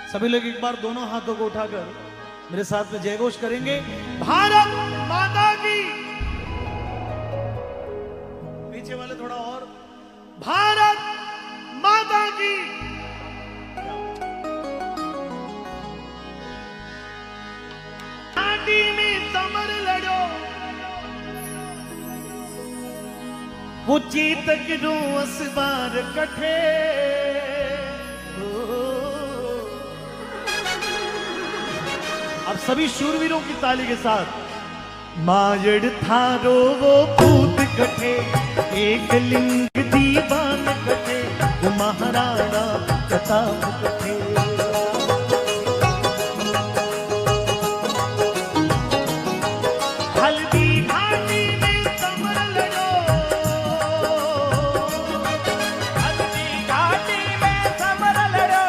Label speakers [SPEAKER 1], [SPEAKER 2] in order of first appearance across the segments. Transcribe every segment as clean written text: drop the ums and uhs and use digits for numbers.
[SPEAKER 1] सभी लोग एक बार दोनों हाथों को उठाकर मेरे साथ में जयघोष करेंगे। भारत माता की। पीछे वाले थोड़ा और। भारत माता की। घाटी में समर लड़ो, वो चेतक रो असबार कठे। अब सभी शूरवीरों की ताली के साथ। माजड़ थारो वो पूत कठे, एक लिंग दीवान कठे, वो महाराणा प्रताप कठे। हल्दी घाटी में समर लड़ो,
[SPEAKER 2] हल्दी घाटी में समर लड़ो,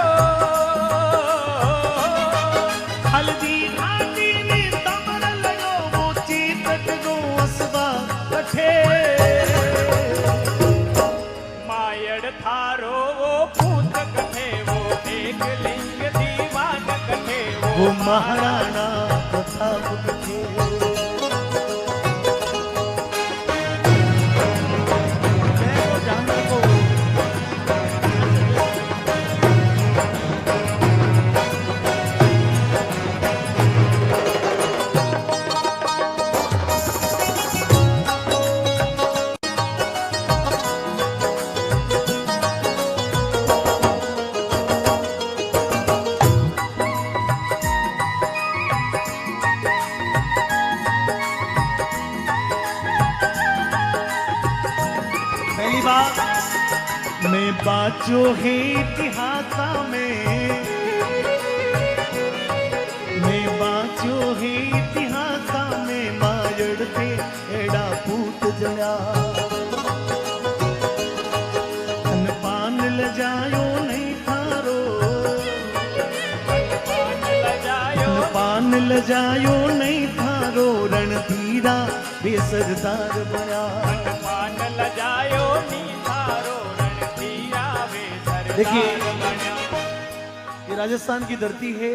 [SPEAKER 1] हल्दी घाटी में समर लड़ो, वो चेतक रो असबार कठे।
[SPEAKER 2] मायड़ थारो वो पूत कठे, वो एक लिंग दीवान कठे,
[SPEAKER 1] वो महाराणा प्रताप कठे। पहली बात, मैं बाचो है इतिहास में, मैं बाचो है इतिहास में, माजड़ थे एड़ा पूत जया। तन पान ल जायो नहीं थारो, तन पान ल जायो नहीं थारो, रणधीरा बेसरदार बया।
[SPEAKER 2] मान लजायो नी थारो, रणधीरा वे सरदार
[SPEAKER 1] देखिए,
[SPEAKER 2] बन्या।
[SPEAKER 1] ये राजस्थान की धरती है,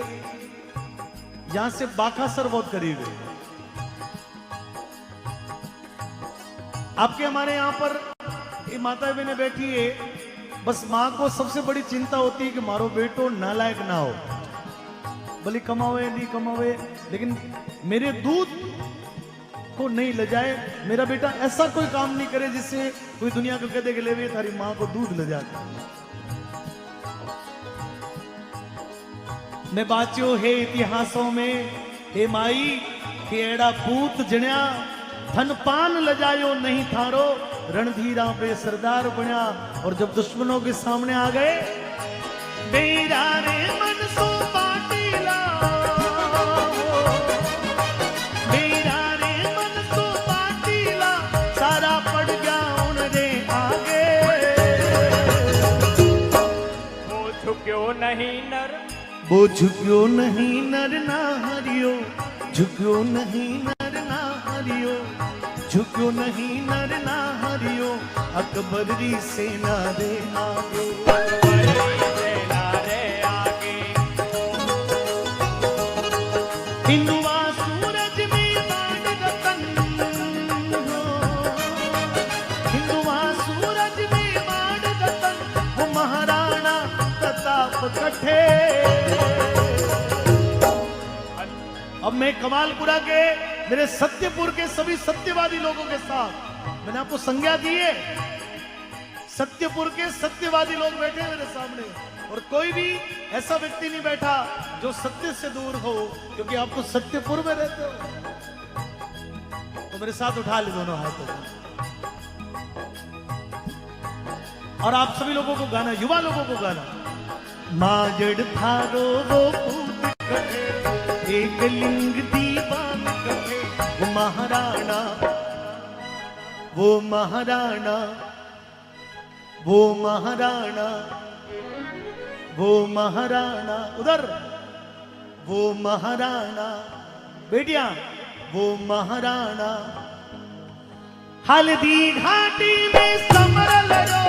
[SPEAKER 1] यहां से बाकासर बहुत करीब है। आपके हमारे यहां पर ये माता बहनें बैठी है, बस मां को सबसे बड़ी चिंता होती है कि मारो बेटो नालायक ना हो, भले कमावे नहीं कमावे, लेकिन मेरे दूध को नहीं ले जाए, मेरा बेटा ऐसा कोई काम नहीं करे जिससे कोई दुनिया को कह दे कि ले वे थारी मां को दूध ले जाए। मैं बाच्यो है इतिहासों में, हे माई के एड़ा पूत जण्या, धन पान लजायो नहीं थारो, रणधीरा पे सरदार बन्या। और जब दुश्मनों के सामने आ गए, मेरा रे मन सो पाटीला, मेरा रे मन सो पाटीला, सारा पड़ गया उन रे आगे।
[SPEAKER 2] वो झुक्यो नहीं नर,
[SPEAKER 1] वो झुक्यो नहीं नर ना हरियो, झुक्यो नहीं नर ना हरियो, झुक्यो नहीं नर ना हरियो, अकबर री सेना रे आगे।
[SPEAKER 2] बड़ी सेना रे आगे।
[SPEAKER 1] हिंदुआ सूरज में बाण रतन हो, हिंदुआ सूरज में बाण रतन, वो महाराणा प्रताप कठे। अब मैं कमालपुरा के मेरे सत्यपुर के सभी सत्यवादी लोगों के साथ मैंने आपको संज्ञा दी है। सत्यपुर के सत्यवादी लोग बैठे हैं मेरे सामने, और कोई भी ऐसा व्यक्ति नहीं बैठा जो सत्य से दूर हो, क्योंकि आप तो सत्यपुर में रहते हो। तो मेरे साथ उठा ले दोनों हाथों को, और आप सभी लोगों को गाना, युवा लोगों को गाना। माजड़ थारो वो पूत कठे, एक लिंग दीवान कठे, वो महाराणा, वो महाराणा, वो महाराणा, वो महाराणा, उधर वो महाराणा, बेटियां वो महाराणा। हल्दी घाटी में समर लड़ो,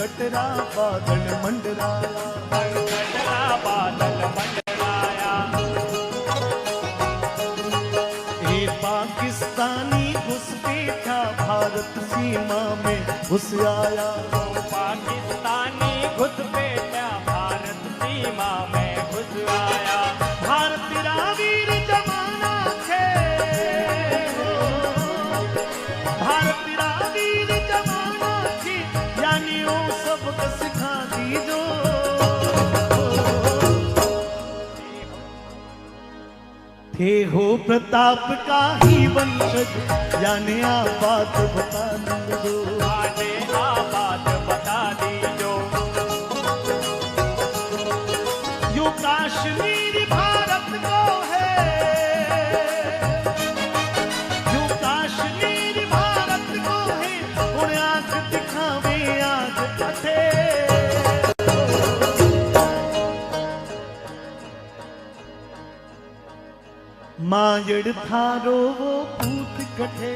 [SPEAKER 1] कटरा बादल मंडराया,
[SPEAKER 2] कटरा बादल मंडराया।
[SPEAKER 1] ए पाकिस्तानी घुसपैठा भारत सीमा में घुस आया,
[SPEAKER 2] तो पाकिस्तानी घुसपैठा भारत सीमा में घुस आया।
[SPEAKER 1] भारत तेरा वीर जमाना थे, भारत तेरा वीर जमाना थी, यानी वो सबक सिखा दी जो। थे हो प्रताप का ही वंशज, यानी आ बात बता दो,
[SPEAKER 2] आने आ बात बता दीजो।
[SPEAKER 1] यो काश्मीर भारत को है, यो काश्मीर भारत को है, उन्हें आंख दिखावे आज अठे। मांजड़ थारो वो पूत कठे।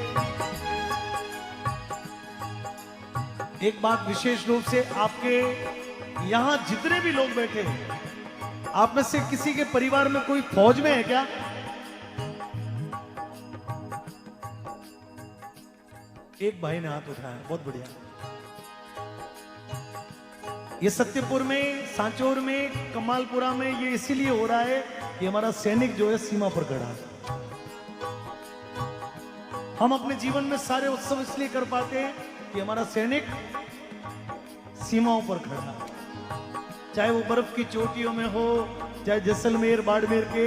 [SPEAKER 1] एक बात विशेष रूप से आपके यहां जितने भी लोग बैठे हैं, आप में से किसी के परिवार में कोई फौज में है क्या? एक भाई ने हाथ उठाया, बहुत बढ़िया। ये सत्यपुर में, सांचौर में, कमालपुरा में ये इसीलिए हो रहा है कि हमारा सैनिक जो है सीमा पर खड़ा है। हम अपने जीवन में सारे उत्सव इसलिए कर पाते हैं कि हमारा सैनिक सीमाओं पर खड़ा है। चाहे वो बर्फ की चोटियों में हो, चाहे जैसलमेर बाड़मेर के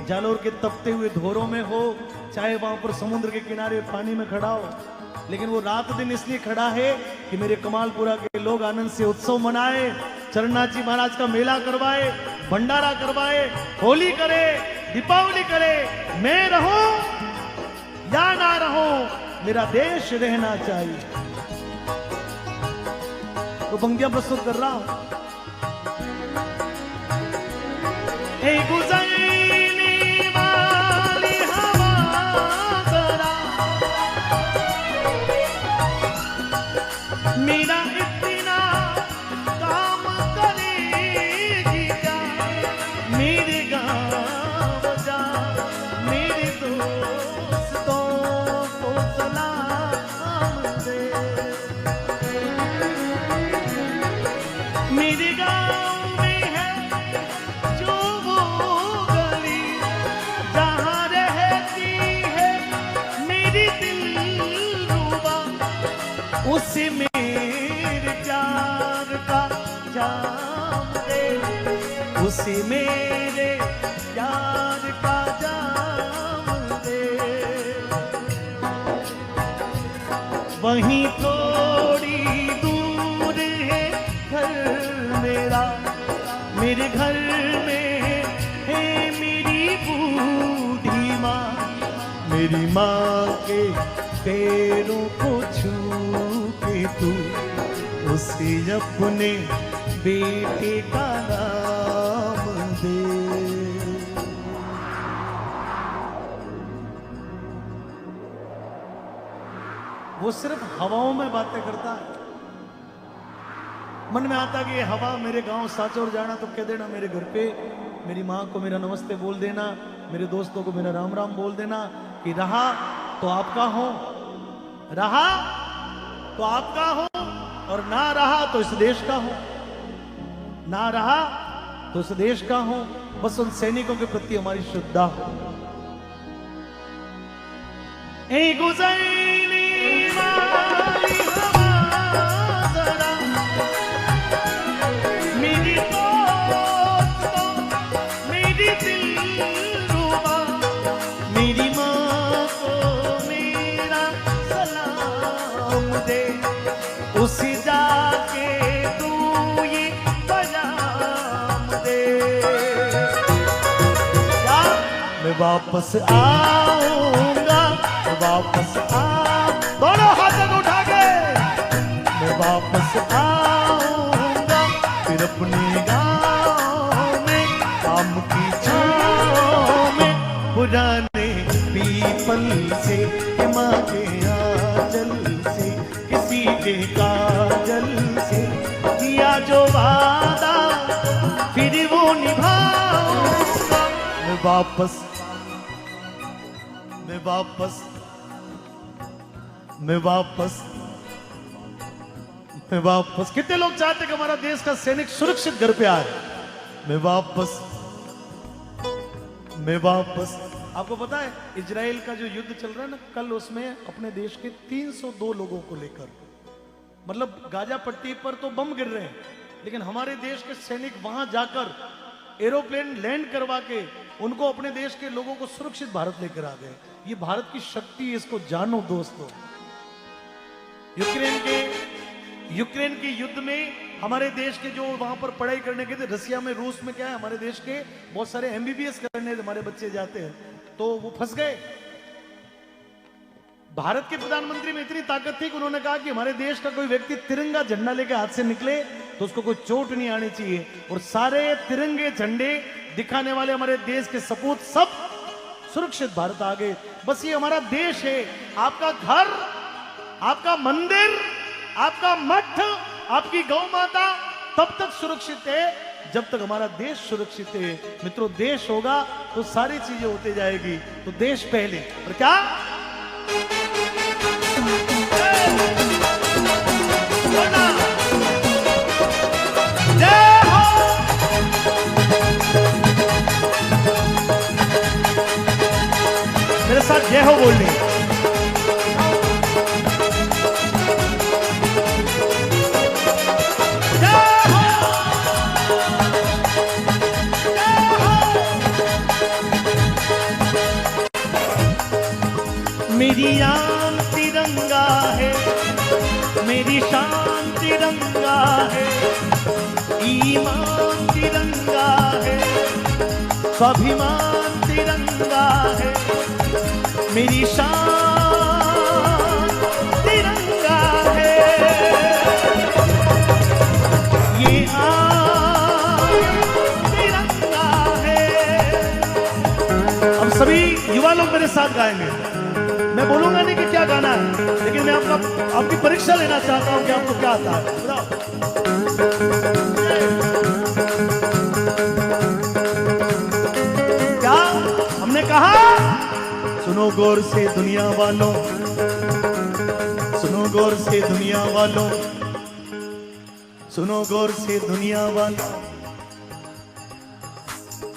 [SPEAKER 1] जालोर के तपते हुए धोरों में हो, चाहे वहां पर समुद्र के किनारे पानी में खड़ा हो, लेकिन वो रात दिन इसलिए खड़ा है कि मेरे कमालपुरा के लोग आनंद से उत्सव मनाए, चरनाथ जी महाराज का मेला करवाए, भंडारा करवाए, होली करे, दीपावली करे। मैं रहूं या ना रहूं, मेरा देश रहना चाहिए। तो पंक्तियां प्रस्तुत कर रहा हूं। ए गुजरने वाली हवा जरा, मेरा इतना काम करेगी क्या, मेरे गाँव जा, मेरे दोस्तों को सलाम दे। मेरे गाँव में है जो वो गली, जहाँ रहती है मेरी दिलरुबा, उसे मेरे प्यार का जाम दे, उसे मेरे प्यार का जाम दे। वहीं थोड़ी दूर है घर मेरा, मेरे घर में है मेरी बूढ़ी माँ, मेरी माँ के पैरों को छू के तू उसे अपने बेटे का नाम दे। वो सिर्फ हवाओं में बातें करता है। मन में आता कि ये हवा मेरे गांव सांचौर जाना तो कह देना मेरे घर पे, मेरी माँ को मेरा नमस्ते बोल देना, मेरे दोस्तों को मेरा राम राम बोल देना कि रहा तो आपका हो, रहा तो आपका हो, और ना रहा तो इस देश का हो, ना रहा तो इस देश का हो। बस उन सैनिकों के प्रति हमारी श्रद्धा हो। ए गुजरने वाली हवा जरा, मेरी दोस्तों, मेरी दिलरुबा, मेरी माँ को मेरा सलाम दे, उसे जाके तू ये पैगाम दे। क्या मैं वापस आऊंगा, मैं वापस आ, दोनों हाथ उठा के, मैं वापस आऊंगा फिर अपने गाँव में, आम की छाँव में, पुराने पीपल से, माँ के आंचल से, किसी के काजल से किया जो वादा फिर वो निभाऊंगा। मैं वापस कितने लोग चाहते हैं कि हमारा देश का सैनिक सुरक्षित घर पे आए। मैं वापस। आपको पता है इजराइल का जो युद्ध चल रहा है ना, कल उसमें अपने देश के 302 लोगों को लेकर, मतलब गाजा पट्टी पर तो बम गिर रहे हैं, लेकिन हमारे देश के सैनिक वहां जाकर एरोप्लेन लैंड करवा के उनको अपने देश के लोगों को सुरक्षित भारत लेकर आ गए। ये भारत की शक्ति है, इसको जानो दोस्तों। यूक्रेन के युद्ध में हमारे देश के जो वहां पर पढ़ाई करने के थे, रसिया में, रूस में, क्या है, हमारे देश के बहुत सारे एमबीबीएस करने हमारे बच्चे जाते हैं, तो वो फंस गए। भारत के प्रधानमंत्री में इतनी ताकत थी कि उन्होंने कहा कि हमारे देश का कोई व्यक्ति तिरंगा झंडा लेके हाथ से निकले तो उसको कोई चोट नहीं आनी चाहिए, और सारे तिरंगे झंडे दिखाने वाले हमारे देश के सपूत सब सुरक्षित भारत आ गए। बस ये हमारा देश है। आपका घर, आपका मंदिर, आपका मठ, आपकी गौ माता तब तक सुरक्षित है जब तक हमारा देश सुरक्षित है। मित्रों, देश होगा तो सारी चीजें होते जाएगी। तो देश पहले, और क्या जय हो। मेरे साथ जय हो बोलनी। मेरी आन तिरंगा है, मेरी शान तिरंगा है, ईमान तिरंगा है, स्वाभिमान तिरंगा है, मेरी शान तिरंगा है, ये आन तिरंगा है। अब सभी युवा लोग मेरे साथ गाएंगे। मैं बोलूंगा नहीं कि क्या गाना है, लेकिन मैं आपकी परीक्षा लेना चाहता हूं कि आपको क्या आता है। बताओ। क्या हमने कहा? सुनो गौर से दुनिया वालों, सुनो गौर से दुनिया वालों, सुनो गौर से दुनिया वालों।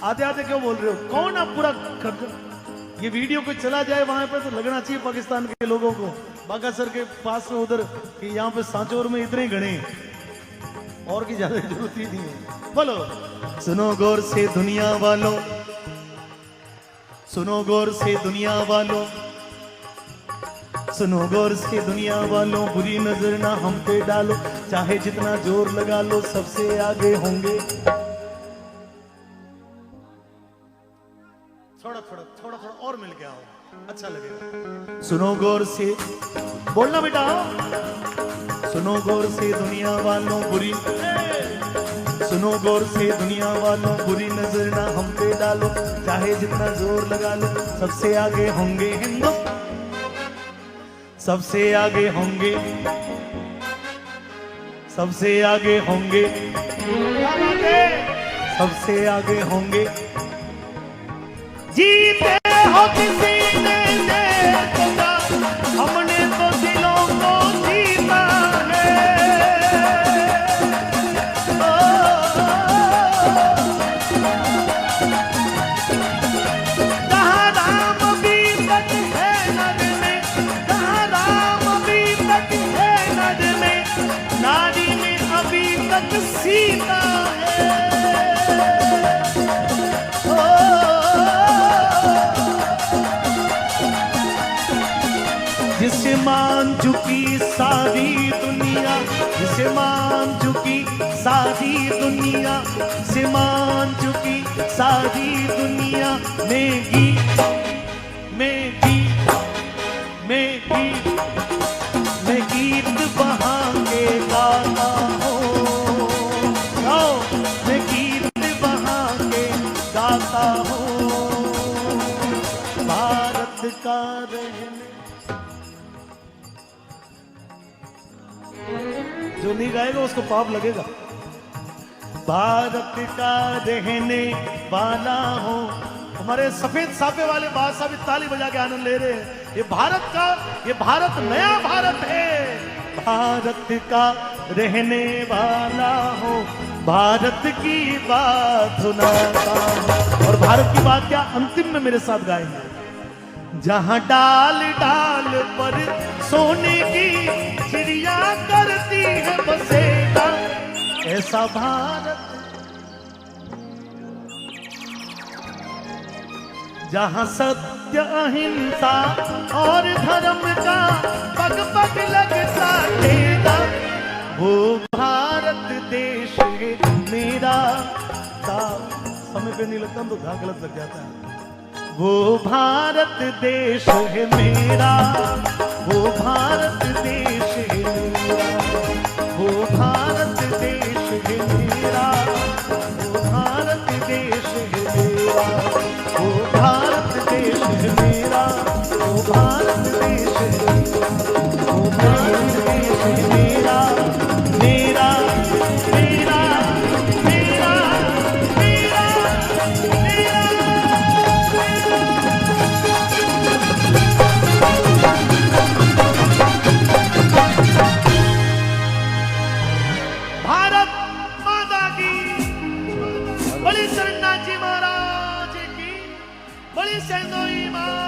[SPEAKER 1] आते आते क्यों बोल रहे हो? कौन आप पूरा ये वीडियो को चला जाए वहां पे तो लगना चाहिए पाकिस्तान के लोगों को, बागासर के पास में उधर, कि यहाँ पे सांचौर में इतने गणे, और की ज्यादा जरूरत ही नहीं है। बोलो, सुनो गौर से दुनिया वालों, सुनो गौर से दुनिया वालों, सुनो गौर से दुनिया वालों, बुरी नजर ना हम पे डालो, चाहे जितना जोर लगा लो सबसे आगे होंगे। थोड़ा और मिल गया हो, अच्छा लगेगा। सुनो गौर से, बोलना बेटा, सुनो गौर से दुनिया वालों बुरी, सुनो गौर से दुनिया वालों, बुरी नजर ना हम पे डालो, चाहे जितना जोर लगा लो सबसे आगे होंगे हिंदू, सबसे आगे होंगे, सबसे आगे होंगे, सबसे आगे होंगे। जीते हो किसी ने देखा, हमने तो दिलों को जीता है। कहाँ राम अभी तक है नर में, कहाँ राम अभी तक है नर में, नारी में अभी तक सीता है। जिसे मान चुकी सारी दुनिया, जिसे मान चुकी सारी दुनिया, जिसे मान चुकी सारी दुनिया, मैं गीत, मैं गीत, मैं गीत, मैं गीत बहा के गाता हूँ, मैं गीत बहा के गाता हूँ। भारत का रहने, जो नहीं गाएगा उसको पाप लगेगा। भारत का रहने वाला हूँ। हमारे सफेद साफे वाले बादशाह भी ताली बजा के आनंद ले रहे हैं। ये भारत नया भारत है। भारत का रहने वाला हूँ, भारत की बात सुनाता हूँ। और भारत की बात क्या अंतिम में मेरे साथ गाएंगे। जहाँ डाल डाल पर सोने की चिड़िया करती है बसेरा, ऐसा भारत। जहाँ सत्य अहिंसा और धर्म का पग पग लगता ठेला, वो भारत देश है मेरा। समय पे नहीं लगता तो गलत लग जाता है। वो भारत देश है मेरा, वो भारत देश है मेरा, वो भारत देश है मेरा, वो भारत देश है मेरा, वो भारत देश है मेरा, वो भारत देश है मेरा, वो भारत देश है मेरा, मेरा मेरा मेरा मेरा मेरा। भारत माता की, बड़ी सरन्नाथजी महाराज की, बड़ी सेंदोई माँ